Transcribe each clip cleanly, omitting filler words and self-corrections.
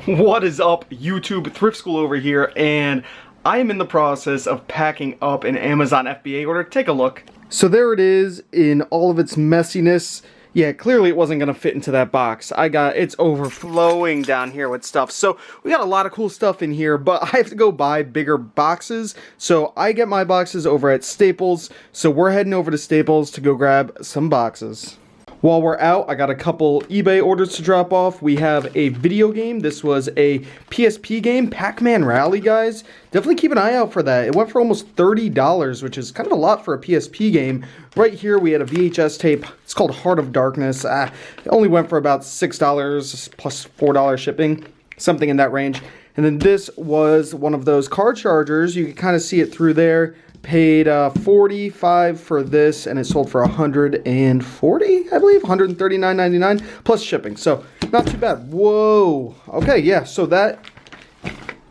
What is up, YouTube? Thrift School over here, and I am in the process of packing up an Amazon FBA order. Take a look. So there it is in all of its messiness. Yeah, clearly it wasn't gonna fit into that box. It's overflowing down here with stuff. So we got a lot of cool stuff in here, but I have to go buy bigger boxes. So I get my boxes over at Staples. So we're heading over to Staples to go grab some boxes. While we're out, I got a couple eBay orders to drop off. We have a video game. This was a PSP game, Pac-Man Rally, guys. Definitely keep an eye out for that. It went for almost $30, which is kind of a lot for a PSP game. Right here, we had a VHS tape. It's called Heart of Darkness. It only went for about $6 plus $4 shipping, something in that range. And then this was one of those car chargers. You can kind of see it through there. Paid $45 for this, and it sold for $140, I believe, $139.99 plus shipping. So not too bad. Whoa. Okay, yeah. So that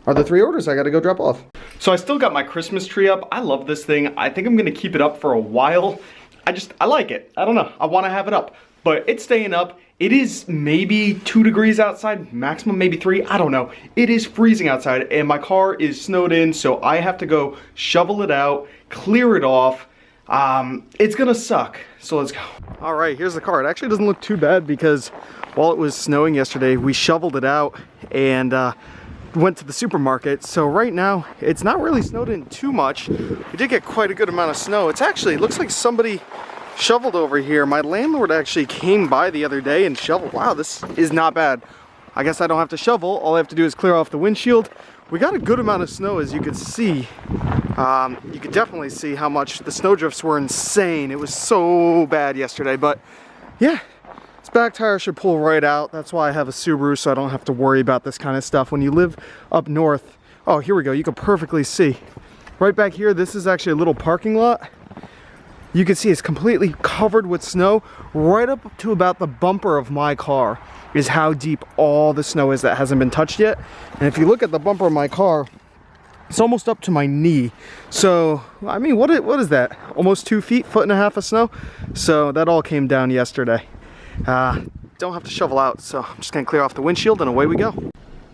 are the 3 orders I got to go drop off. So I still got my Christmas tree up. I love this thing. I think I'm gonna keep it up for a while. I like it. I don't know. I want to have it up, but it's staying up. It is maybe 2 degrees outside, maximum maybe 3, I don't know. It is freezing outside and my car is snowed in, so I have to go shovel it out, clear it off. It's gonna suck, so let's go. All right, here's the car. It actually doesn't look too bad because while it was snowing yesterday, we shoveled it out and went to the supermarket. So right now, it's not really snowed in too much. We did get quite a good amount of snow. It looks like somebody shoveled over here. My landlord actually came by the other day and shoveled. Wow, this is not bad. I guess I don't have to shovel. All I have to do is clear off the windshield. We got a good amount of snow, as you could see. You could definitely see how much the snow drifts were insane. It was so bad yesterday, but yeah, this back tire should pull right out. That's why I have a Subaru, so I don't have to worry about this kind of stuff. When you live up north, oh, here we go. You can perfectly see. Right back here, this is actually a little parking lot. You can see it's completely covered with snow. Right up to about the bumper of my car is how deep all the snow is that hasn't been touched yet. And if you look at the bumper of my car, it's almost up to my knee. So, I mean, what is that? Almost 2 feet, 1.5 feet of snow? So that all came down yesterday. Don't have to shovel out, so I'm just gonna clear off the windshield and away we go.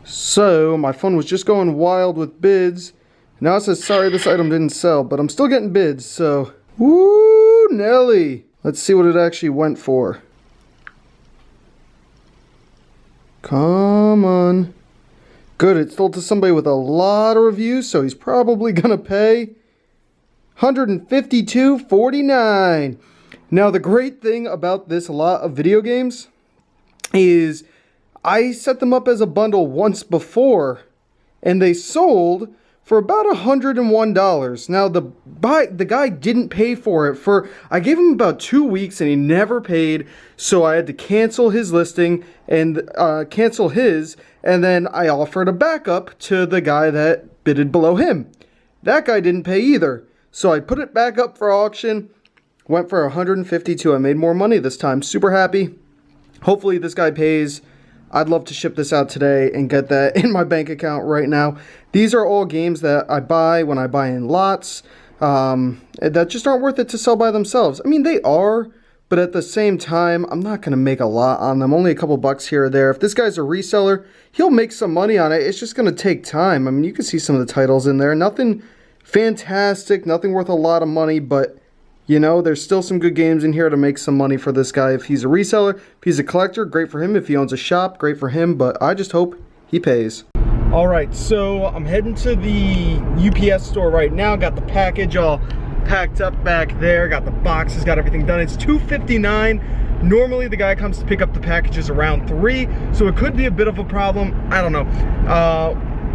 So, my phone was just going wild with bids. Now it says, sorry, this item didn't sell, but I'm still getting bids, so. Woo, Nelly. Let's see what it actually went for. Come on. Good, it sold to somebody with a lot of reviews, so he's probably gonna pay $152.49. Now, the great thing about this lot of video games is I set them up as a bundle once before, and they sold for about $101. Now the guy didn't pay for it I gave him about 2 weeks and he never paid, so I had to cancel his listing and cancel his, and then I offered a backup to the guy that bidded below him. That guy didn't pay either, so I put it back up for auction. Went for $152. I made more money this time. Super happy. Hopefully this guy pays. I'd love to ship this out today and get that in my bank account right now. These are all games that I buy when I buy in lots that just aren't worth it to sell by themselves. I mean, they are, but at the same time, I'm not going to make a lot on them. Only a couple bucks here or there. If this guy's a reseller, he'll make some money on it. It's just going to take time. I mean, you can see some of the titles in there. Nothing fantastic, nothing worth a lot of money, but you know, there's still some good games in here to make some money for this guy. If he's a reseller, if he's a collector, great for him. If he owns a shop, great for him. But I just hope he pays. All right, so I'm heading to the UPS store right now. Got the package all packed up back there. Got the boxes, got everything done. It's $2.59. Normally, the guy comes to pick up the packages around 3, so it could be a bit of a problem. I don't know.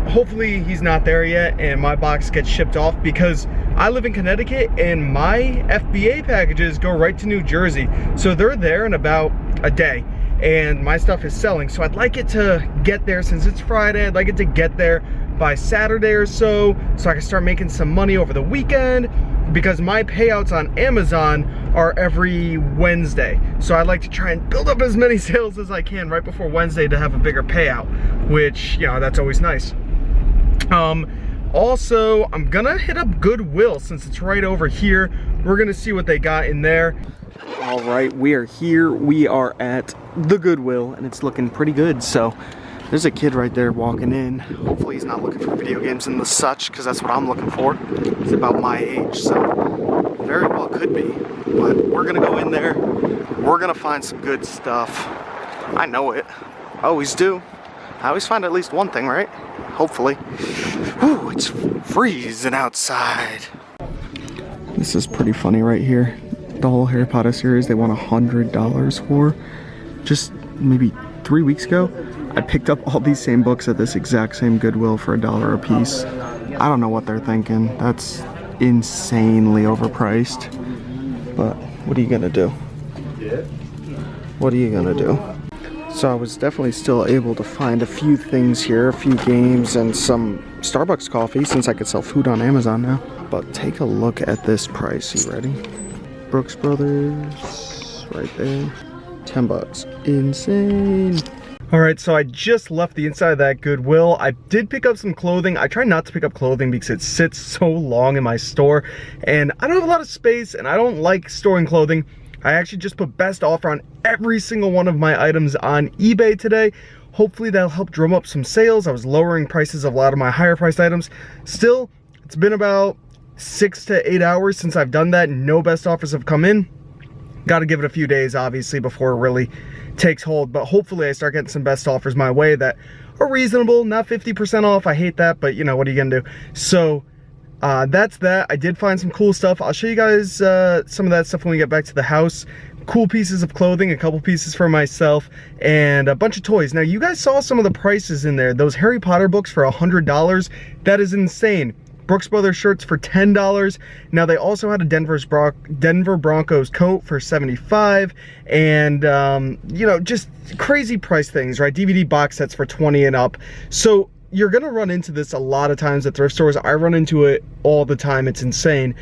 Hopefully he's not there yet and my box gets shipped off, because I live in Connecticut and my FBA packages go right to New Jersey. So they're there in about a day and my stuff is selling. So I'd like it to get there, since it's Friday, I'd like it to get there by Saturday or so I can start making some money over the weekend, because my payouts on Amazon are every Wednesday. So I'd like to try and build up as many sales as I can right before Wednesday to have a bigger payout, which, you know, that's always nice. Also, I'm gonna hit up Goodwill since it's right over here. We're gonna see what they got in there. All right, we are here. We are at the Goodwill and it's looking pretty good. So There's a kid right there walking in. Hopefully he's not looking for video games and the such, because that's what I'm looking for. He's about my age, so very well could be. But we're gonna go in there. We're gonna find some good stuff. I know it. I always do. I always find at least one thing, right? Hopefully. Ooh, it's freezing outside. This is pretty funny right here. The whole Harry Potter series they want $100 for. Just maybe 3 weeks ago, I picked up all these same books at this exact same Goodwill for $1 a piece. I don't know what they're thinking. That's insanely overpriced. But what are you gonna do? What are you gonna do? So I was definitely still able to find a few things here, a few games and some Starbucks coffee since I could sell food on Amazon now. But take a look at this price. You ready? Brooks Brothers, right there. 10 bucks. Insane. Alright, so I just left the inside of that Goodwill. I did pick up some clothing. I try not to pick up clothing because it sits so long in my store. And I don't have a lot of space and I don't like storing clothing. I actually just put best offer on every single one of my items on eBay today. Hopefully that'll help drum up some sales. I was lowering prices of a lot of my higher priced items. Still, it's been about 6 to 8 hours since I've done that. No best offers have come in. Got to give it a few days, obviously, before it really takes hold. But hopefully I start getting some best offers my way that are reasonable, not 50% off. I hate that, but you know, what are you gonna do? So that's that. I did find some cool stuff. I'll show you guys some of that stuff when we get back to the house. Cool pieces of clothing, a couple pieces for myself, and a bunch of toys. Now, you guys saw some of the prices in there. Those Harry Potter books for $100. That is insane. Brooks Brothers shirts for $10. Now they also had a Denver Broncos coat for $75, and you know, just crazy price things, right? DVD box sets for $20 and up. So you're gonna run into this a lot of times at thrift stores. I run into it all the time. It's insane.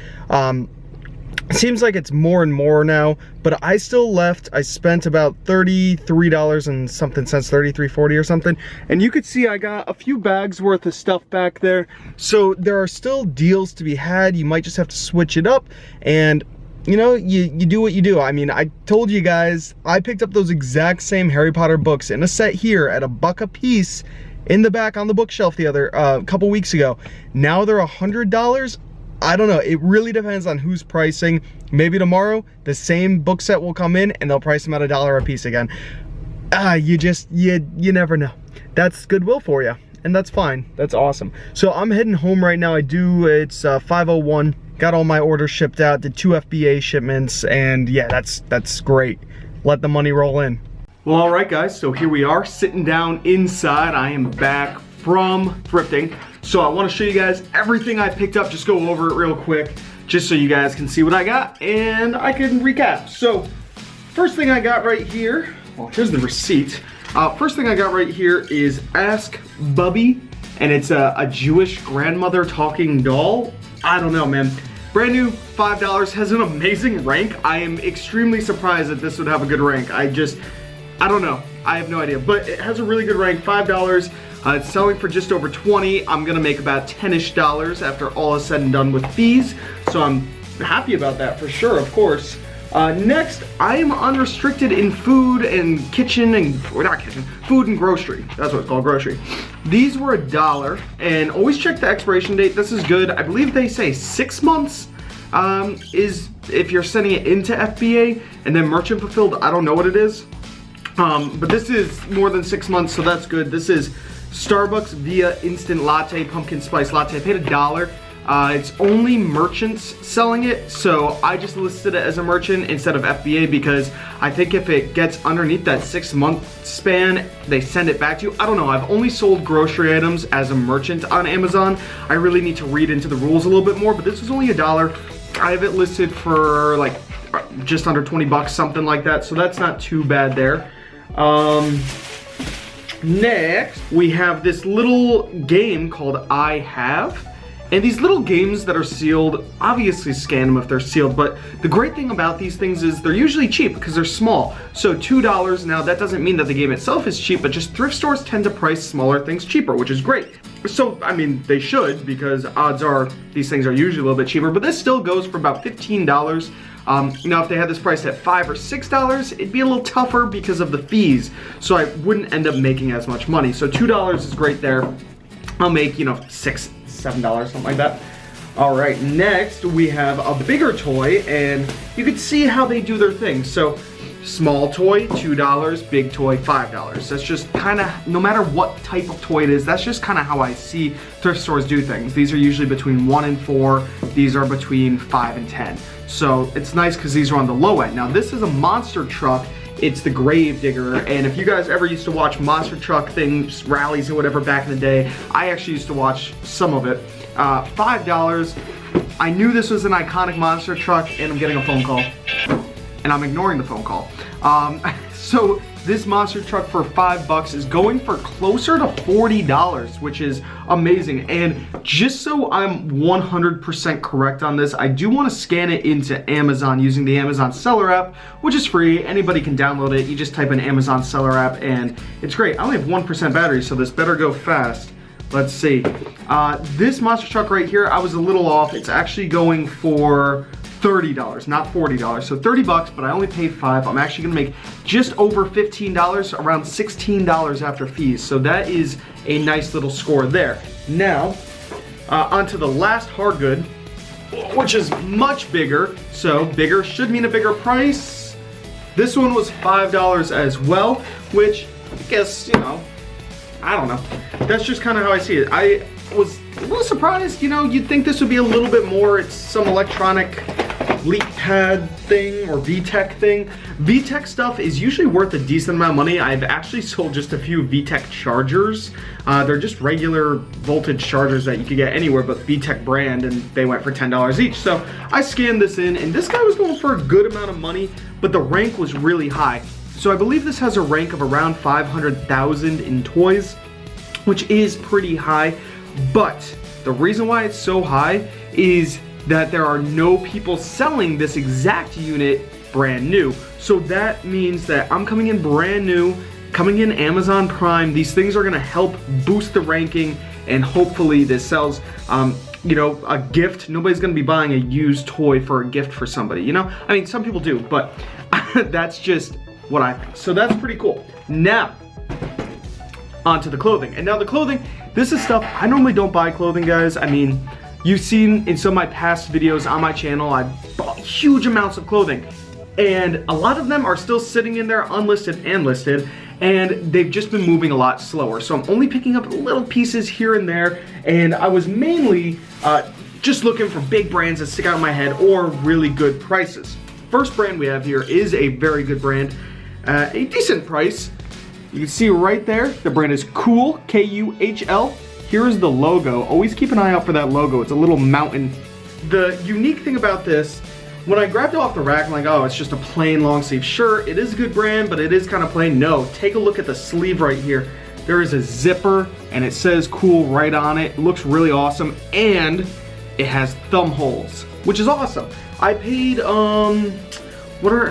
It seems like it's more and more now, but I still left. I spent about $33 and something cents, $33.40 or something. And you could see I got a few bags worth of stuff back there. So there are still deals to be had. You might just have to switch it up, and you know, you do what you do. I mean, I told you guys, I picked up those exact same Harry Potter books in a set here at $1 a piece in the back on the bookshelf the other couple weeks ago. Now they're $100. I don't know, it really depends on who's pricing. Maybe tomorrow the same book set will come in and they'll price them at $1 a piece again. You never know. That's Goodwill for you, and that's fine. That's awesome. So I'm heading home right now. It's 5:01. Got all my orders shipped out, did 2 FBA shipments, and yeah, that's great. Let the money roll in. Well, all right guys, so here we are sitting down inside. I am back from thrifting. So I want to show you guys everything I picked up, just go over it real quick, just so you guys can see what I got and I can recap. So first thing I got right here, well, here's the receipt. First thing I got right here is Ask Bubby, and it's a Jewish grandmother talking doll. I don't know, man. Brand new, $5, has an amazing rank. I am extremely surprised that this would have a good rank. I don't know, I have no idea, but it has a really good rank, $5. It's selling for just over $20. I'm gonna make about $10-ish after all is said and done with fees. So I'm happy about that for sure, of course. Next, I am unrestricted in food and kitchen and, or not kitchen, food and grocery. That's what it's called, grocery. These were $1, and always check the expiration date. This is good. I believe they say 6 months is if you're sending it into FBA, and then merchant fulfilled, I don't know what it is. But this is more than 6 months, so that's good. This is Starbucks Via Instant Latte Pumpkin Spice Latte. I paid $1. It's only merchants selling it, so I just listed it as a merchant instead of FBA because I think if it gets underneath that 6-month span, they send it back to you. I don't know, I've only sold grocery items as a merchant on Amazon. I really need to read into the rules a little bit more, but this was only $1. I have it listed for like just under 20 bucks, something like that, so that's not too bad there. Next, we have this little game called I Have. And these little games that are sealed, obviously scan them if they're sealed, but the great thing about these things is they're usually cheap because they're small. So $2, now that doesn't mean that the game itself is cheap, but just thrift stores tend to price smaller things cheaper, which is great. So, I mean, they should, because odds are these things are usually a little bit cheaper, but this still goes for about $15. Now if they had this priced at $5 or $6, it'd be a little tougher because of the fees, so I wouldn't end up making as much money. So $2 is great there. I'll make, you know, $6, $7, something like that. All right, next we have a bigger toy, and you can see how they do their thing. So small toy, $2, big toy, $5. That's just kind of, no matter what type of toy it is, that's just kind of how I see thrift stores do things. These are usually between 1 and 4. These are between 5 and 10. So it's nice because these are on the low end. Now this is a monster truck. It's the Grave Digger, and if you guys ever used to watch monster truck things, rallies or whatever back in the day, I actually used to watch some of it. $5. I knew this was an iconic monster truck, and I'm getting a phone call. And I'm ignoring the phone call. So this monster truck for $5 is going for closer to $40, which is amazing. And just so I'm 100% correct on this, I do want to scan it into Amazon using the Amazon Seller app, which is free. Anybody can download it. You just type in Amazon Seller app, and it's great. I only have 1% battery, so this better go fast. Let's see. This monster truck right here, I was a little off. It's actually going for $30, not $40. So $30, but I only paid $5. I'm actually gonna make just over $15, around $16 after fees. So that is a nice little score there. Now, onto the last hard good, which is much bigger. So bigger should mean a bigger price. This one was $5 as well, which I guess, you know, I don't know. That's just kind of how I see it. I was a little surprised, you know, you'd think this would be a little bit more. It's some electronic leak pad thing or VTech thing. VTech stuff is usually worth a decent amount of money. I've actually sold just a few VTech chargers. They're just regular voltage chargers that you could get anywhere but VTech brand, and they went for $10 each. So I scanned this in, and this guy was going for a good amount of money, but the rank was really high. So I believe this has a rank of around 500,000 in toys, which is pretty high. But the reason why it's so high is that there are no people selling this exact unit brand new. So that means that I'm coming in brand new, coming in Amazon Prime. These things are gonna help boost the ranking, and hopefully this sells, you know, a gift. Nobody's gonna be buying a used toy for a gift for somebody, you know? I mean, some people do, but that's just what I think. So that's pretty cool. Now, onto the clothing. And now the clothing, this is stuff, I normally don't buy clothing, guys. I mean, you've seen in some of my past videos on my channel, I bought huge amounts of clothing. And a lot of them are still sitting in there unlisted and listed, and they've just been moving a lot slower. So I'm only picking up little pieces here and there, and I was mainly just looking for big brands that stick out in my head or really good prices. First brand we have here is a very good brand, a decent price. You can see right there, the brand is Kuhl, K-U-H-L. Here is the logo. Always keep an eye out for that logo. It's a little mountain. The unique thing about this, when I grabbed it off the rack, I'm like, oh, it's just a plain long sleeve shirt. It is a good brand, but it is kind of plain. No, take a look at the sleeve right here. There is a zipper, and it says Kuhl right on it. It looks really awesome, and it has thumb holes, which is awesome. I paid, what are,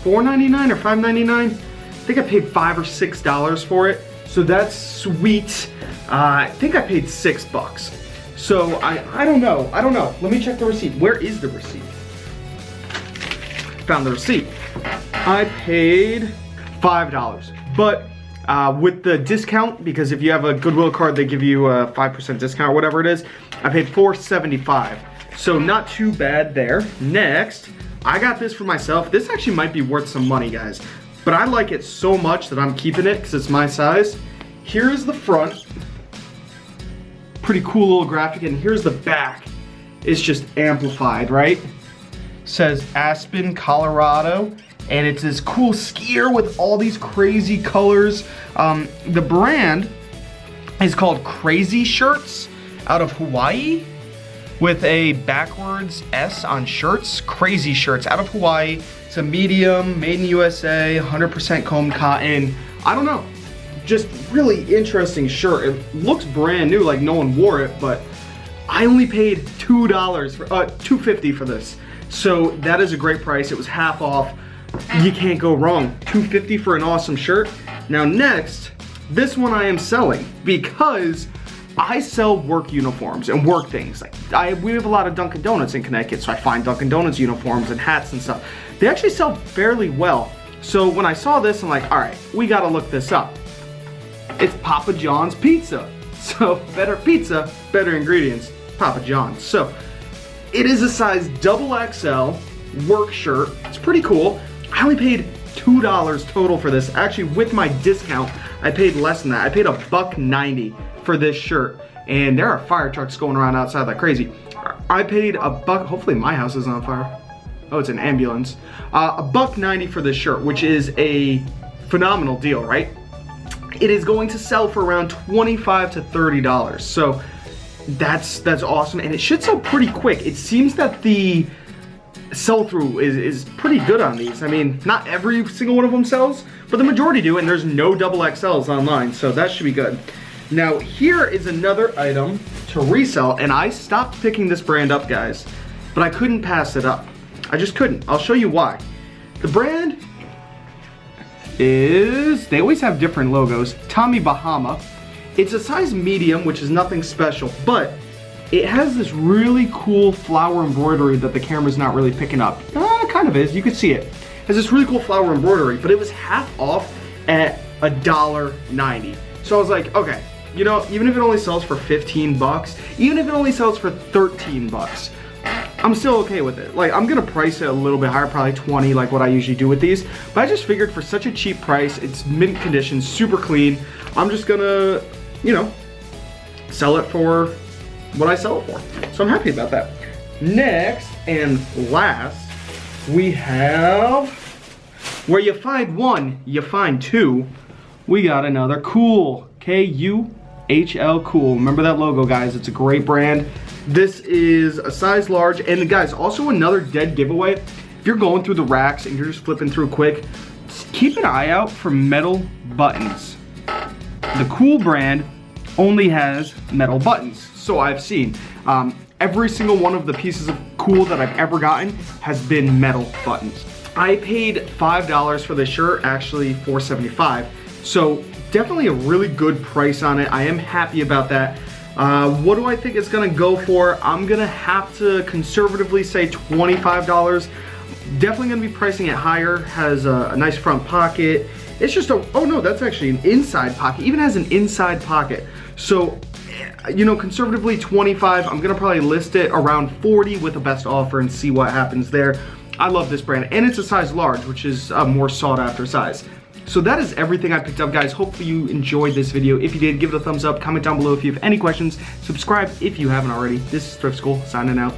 $4.99 or $5.99? I think I paid $5 or $6 for it, so that's sweet. I think I paid $6. So I don't know. Let me check the receipt. Where is the receipt? Found the receipt. I paid $5, but with the discount, because if you have a Goodwill card, they give you a 5% discount or whatever it is. I paid $4.75, so not too bad there. Next, I got this for myself. This actually might be worth some money, guys, but I like it so much that I'm keeping it because it's my size. Here is the front. Pretty cool little graphic, and here's the back. It's just amplified, right? Says Aspen, Colorado, and it's this cool skier with all these crazy colors. The brand is called Crazy Shirts out of Hawaii, with a backwards S on shirts. Crazy Shirts out of Hawaii. It's a medium, made in USA, 100% combed cotton. I don't know, just really interesting shirt. It looks brand new, like no one wore it, but I only paid $2 for $2.50 for this. So that is a great price. It was half off. You can't go wrong. $2.50 for an awesome shirt. Now next, this one I am selling because I sell work uniforms and work things. Like we have a lot of Dunkin' Donuts in Connecticut, so I find Dunkin' Donuts uniforms and hats and stuff. They actually sell fairly well. So when I saw this, I'm like, all right, we gotta look this up. It's Papa John's pizza. So better pizza, better ingredients, Papa John's. So it is a size XXL work shirt. It's pretty cool. I only paid $2 total for this. Actually, with my discount, I paid less than that. I paid $1.90 for this shirt. And there are fire trucks going around outside like crazy. I paid $1. Hopefully my house isn't on fire. Oh, it's an ambulance. $1.90 for this shirt, which is a phenomenal deal, right? It is going to sell for around $25 to $30. So that's awesome, and it should sell pretty quick. It seems that the sell-through is pretty good on these. I mean, not every single one of them sells, but the majority do, and there's no XXLs online, so that should be good. Now, here is another item to resell, and I stopped picking this brand up, guys, but I couldn't pass it up. I just couldn't. I'll show you why. The brand is, they always have different logos, Tommy Bahama. It's a size medium, which is nothing special, but it has this really cool flower embroidery that the camera's not really picking up. Kind of is, you can see it. It has this really cool flower embroidery, but it was half off at $1.90. So I was like, okay, you know, even if it only sells for 15 bucks, even if it only sells for 13 bucks, I'm still okay with it. Like, I'm gonna price it a little bit higher, probably 20, like what I usually do with these. But I just figured for such a cheap price, it's mint condition, super clean, I'm just gonna, you know, sell it for what I sell it for. So I'm happy about that. Next and last, we have, where you find one, you find two. We got another Cool, K-U-H-L, Cool. Remember that logo, guys, it's a great brand. This is a size large, and guys, also another dead giveaway. If you're going through the racks and you're just flipping through quick, keep an eye out for metal buttons. The Cool brand only has metal buttons, so I've seen. Every single one of the pieces of Cool that I've ever gotten has been metal buttons. I paid $5 for this shirt, actually $4.75. So definitely a really good price on it. I am happy about that. What do I think it's gonna go for? I'm gonna have to conservatively say $25. Definitely gonna be pricing it higher. Has a nice front pocket. It's just a, oh no, that's actually an inside pocket. Even has an inside pocket. So, you know, conservatively 25. I'm gonna probably list it around 40 with a best offer and see what happens there. I love this brand, and it's a size large, which is a more sought after size. So that is everything I picked up, guys. Hopefully you enjoyed this video. If you did, give it a thumbs up, comment down below if you have any questions, subscribe if you haven't already. This is Thrift School, signing out.